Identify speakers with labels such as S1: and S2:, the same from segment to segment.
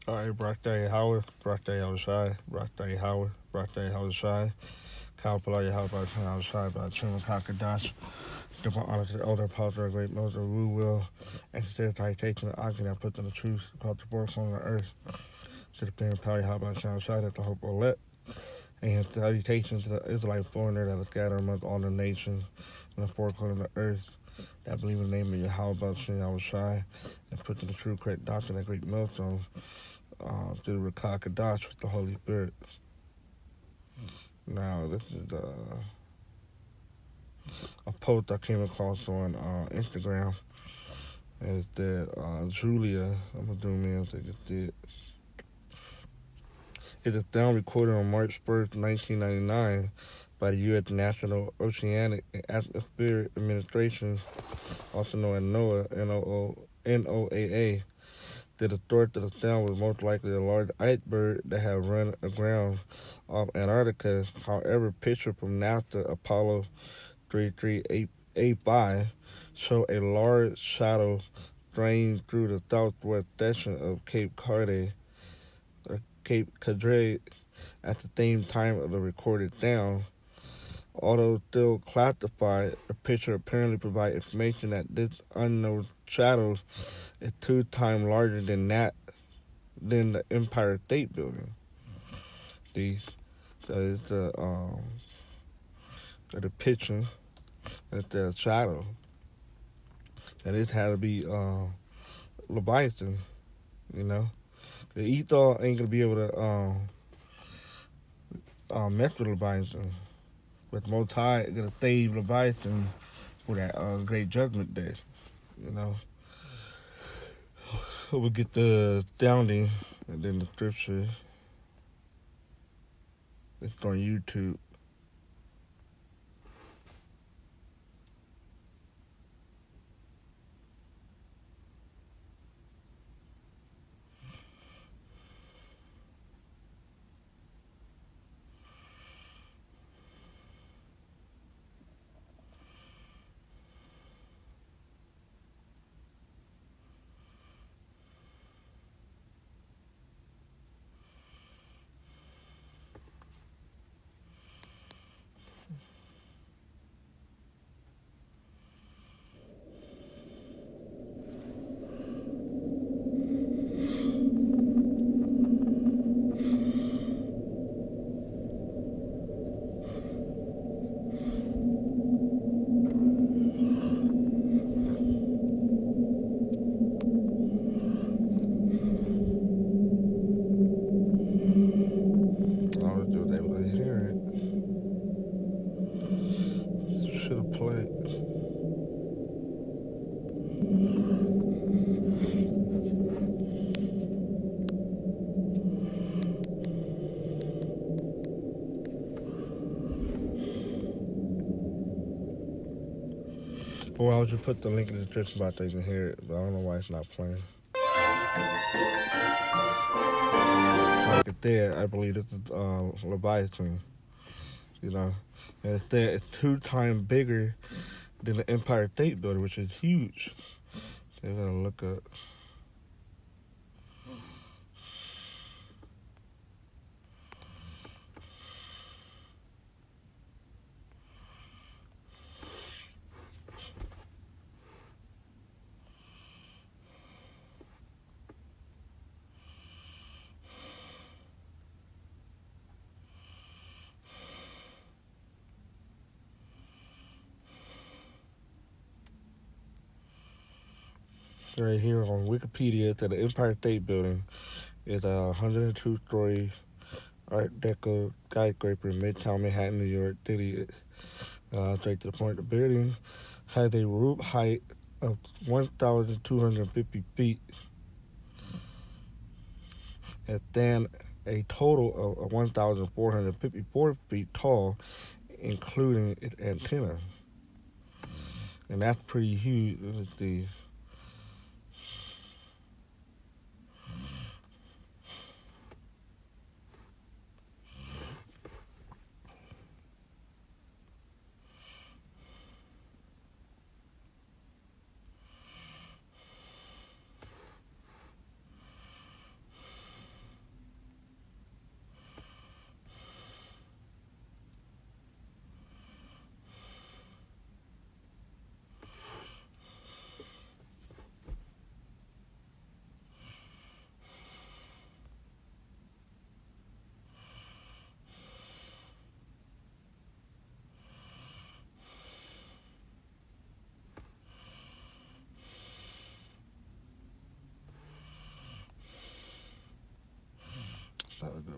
S1: All right, birthday Howard, birthday outside, birthday Howard, birthday outside. Cowboy Howard by the outside by Chima Kakadash. Different honor to the elder apostle, of great Moses, who will, and consider citation of Ogden that put in the truth about the birth on the earth. To the plain power, how about the outside at the hope of let. And salutations to the Israelite foreigner that is scattered among all the nations in the four corners of the earth that believe in the name of Yahweh, Shem Yahushai, and put to the true correct doctrine that great millstone through the Rakah Kadash with the Holy Spirit. Now, this is a post I came across on Instagram. And it's that Julia, I'm going to zoom in so just did. It is down recorded on March 1st, 1999 by the U.S. National Oceanic and Atmospheric Administration, also known as NOAA, NOAA, that the source of the sound was most likely a large iceberg that had run aground off Antarctica. However, pictures from NASA Apollo 3385 show a large shadow straying through the southwest section of Cape Cadre at the same time of the recorded sound. Although still classified, the picture apparently provides information that this unknown shadow is 2 times larger than the Empire State Building. These so is the picture, it's the shadow, and it had to be Leviathan, you know. The Esau ain't gonna be able to mess with Leviathan, but the Most High is gonna save Leviathan for that great judgment day, you know. So we'll get the sounding and then the scripture. It's on YouTube. I was just able to hear it. Should have played. Well, I'll just put the link in the description box so you can hear it, but I don't know why it's not playing. Like it there, I believe this is Leviathan, you know. And it's there, it's 2 times bigger than the Empire State Building, which is huge. So I'm gonna look up. Right here on Wikipedia, that the Empire State Building is a 102-story Art Deco skyscraper in Midtown Manhattan, New York City. Straight to the point, the building has a roof height of 1,250 feet and stands a total of 1,454 feet tall, including its antenna. And that's pretty huge. Let's see.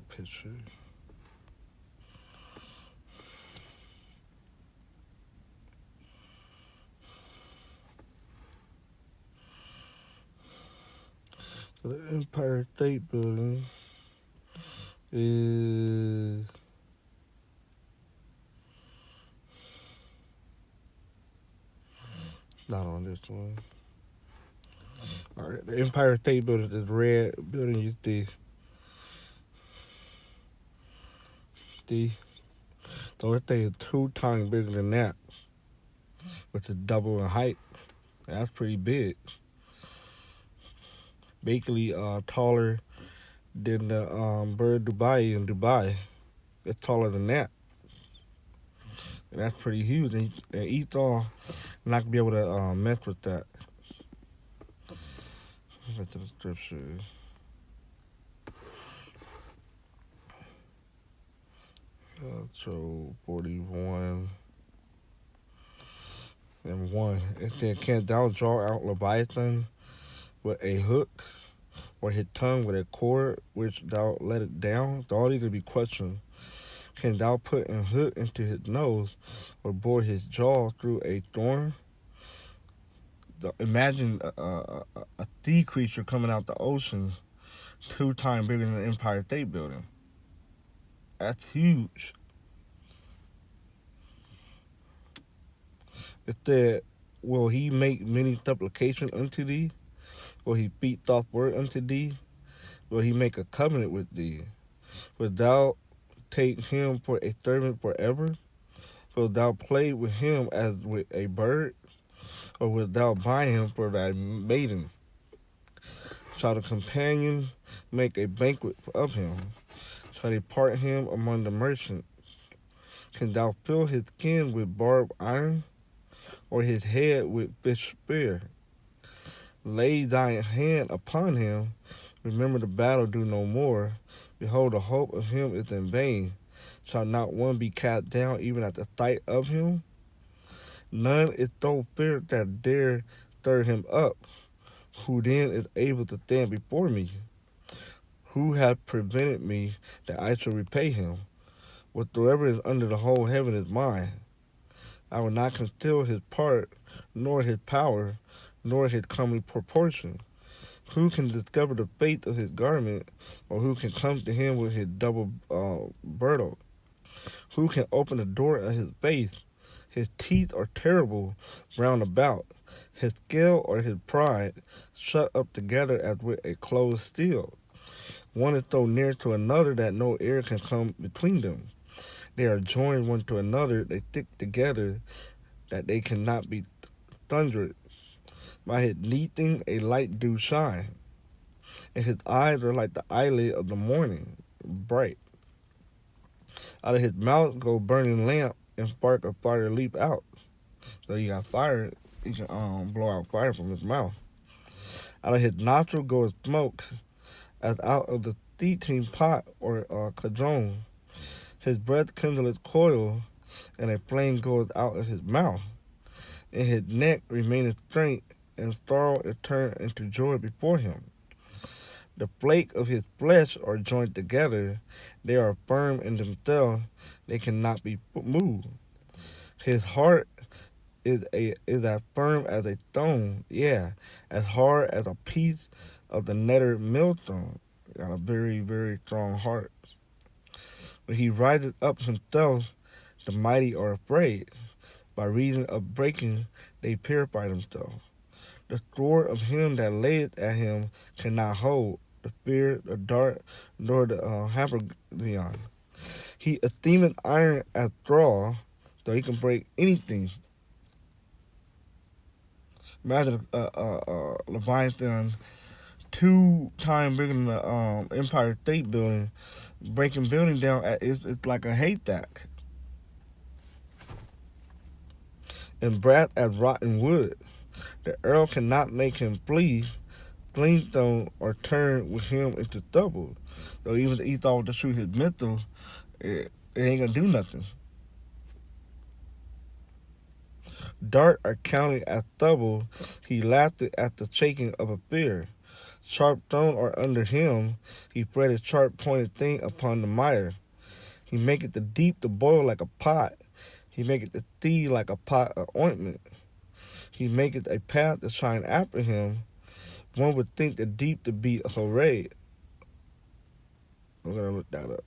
S1: a picture. So the Empire State Building is not on this one. All right, the Empire State Building, this red building you see. So that thing is 2 times bigger than that, which is double in height. That's pretty big. Basically, taller than the Bird Dubai in Dubai. It's taller than that. And that's pretty huge. And Esau not gonna be able to mess with that. Let's the scripture. So 41 and 1. It said, "Canst thou draw out Leviathan with a hook, or his tongue with a cord which thou let it down?" So all these could be questions. Can thou put a hook into his nose, or bore his jaw through a thorn? Imagine a sea creature coming out the ocean 2 times bigger than the Empire State Building. That's huge. It said, "Will he make many supplications unto thee? Will he speak soft word unto thee? Will he make a covenant with thee? Wilt thou take him for a servant forever? Wilt thou play with him as with a bird? Or wilt thou bind him for thy maiden? Shall the companion make a banquet of him? Shall they part him among the merchants? Can thou fill his skin with barbed iron, or his head with fish spear? Lay thine hand upon him. Remember the battle, do no more. Behold, the hope of him is in vain. Shall not one be cast down even at the sight of him? None is so fierce that dare stir him up. Who then is able to stand before me? Who hath prevented me that I should repay him? Whatsoever is under the whole heaven is mine. I will not conceal his part, nor his power, nor his comely proportion. Who can discover the fate of his garment, or who can come to him with his double girdle? Who can open the door of his face? His teeth are terrible round about. His scale or his pride shut up together as with a closed steel. One is so near to another that no air can come between them. They are joined one to another, they stick together that they cannot be sundered. By his kneading a light do shine, and his eyes are like the eyelid of the morning, bright. Out of his mouth go burning lamp, and spark of fire leap out. So you got fire, you can blow out fire from his mouth. Out of his nostril goes smoke, as out of the steaming pot or cauldron. His breath kindleth coil, and a flame goes out of his mouth. In his neck remaineth strength, and sorrow is turned into joy before him. The flake of his flesh are joined together. They are firm in themselves. They cannot be moved. His heart is as firm as a stone, yeah, as hard as a piece of the nether millstone. Got a very, very strong heart. When he riseth up himself, the mighty are afraid. By reason of breaking, they purify themselves. The sword of him that layeth at him cannot hold the spear, the dart, nor the habergeon. He esteemeth iron as straw, so he can break anything. Imagine Leviathan 2 times bigger than the Empire State Building, breaking building down. It's like a haystack. And brass as rotten wood. The arrow cannot make him flee, flintstone, or turn with him into stubble. So even if Esau to shoot his missile, it ain't gonna do nothing. Dart are counted as stubble. He laughed at the shaking of a spear. sharp stone or under him. He spread a sharp pointed thing upon the mire. He maketh the deep to boil like a pot. He maketh the sea like a pot of ointment. He maketh a path to shine after him. One would think the deep to be arrayed. I'm going to look that up.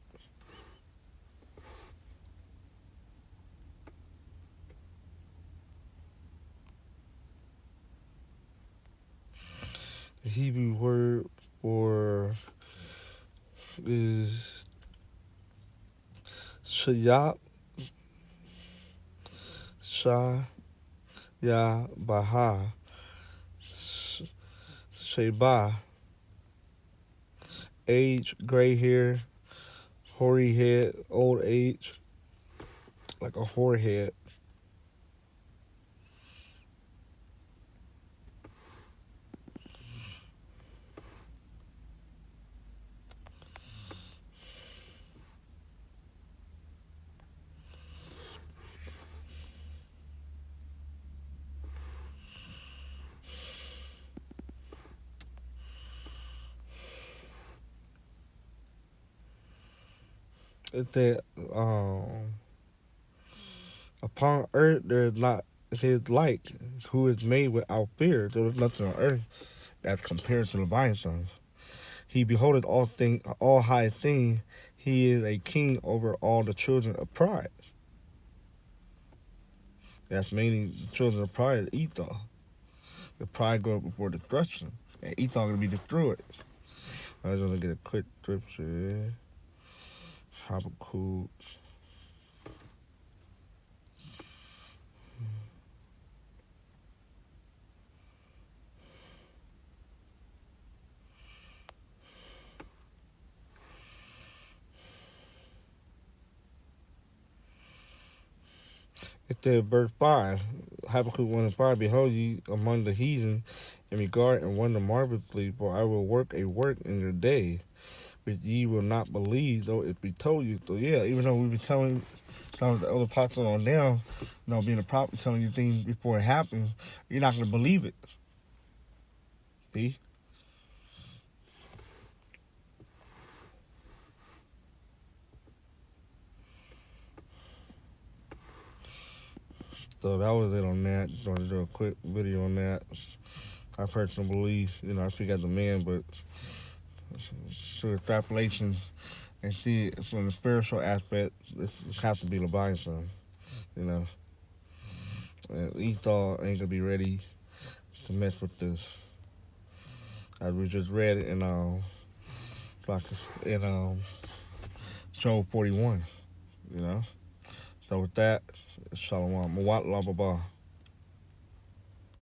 S1: The Hebrew word for is Shayab, Baha, Sheba, age, gray hair, hoary head, old age, like a whore head. It said, upon earth there is not his like, who is made without fear. There is nothing on earth that's compared to the Leviathan. He beholdeth all high things. He is a king over all the children of pride. That's meaning the children of pride is Esau. The pride go before destruction, and Esau gonna be destroyed. I was gonna get a quick scripture. Habakkuk. It said verse 5, Habakkuk 1 and 5, behold ye among the heathen, and regard and wonder marvelously, for I will work a work in your day, which ye will not believe, though it be told you. So yeah, even though we be telling some of the other apostles on down, being a prophet telling you things before it happens, you're not gonna believe it. See? So that was it on that. Just wanted to do a quick video on that. I personally believe, I speak as a man, but through extrapolation and see it from the spiritual aspect, it has to be Leviathan, And Esau ain't gonna be ready to mess with this. As we just read it in Job 41, So with that, Shalom. Mawat la baba.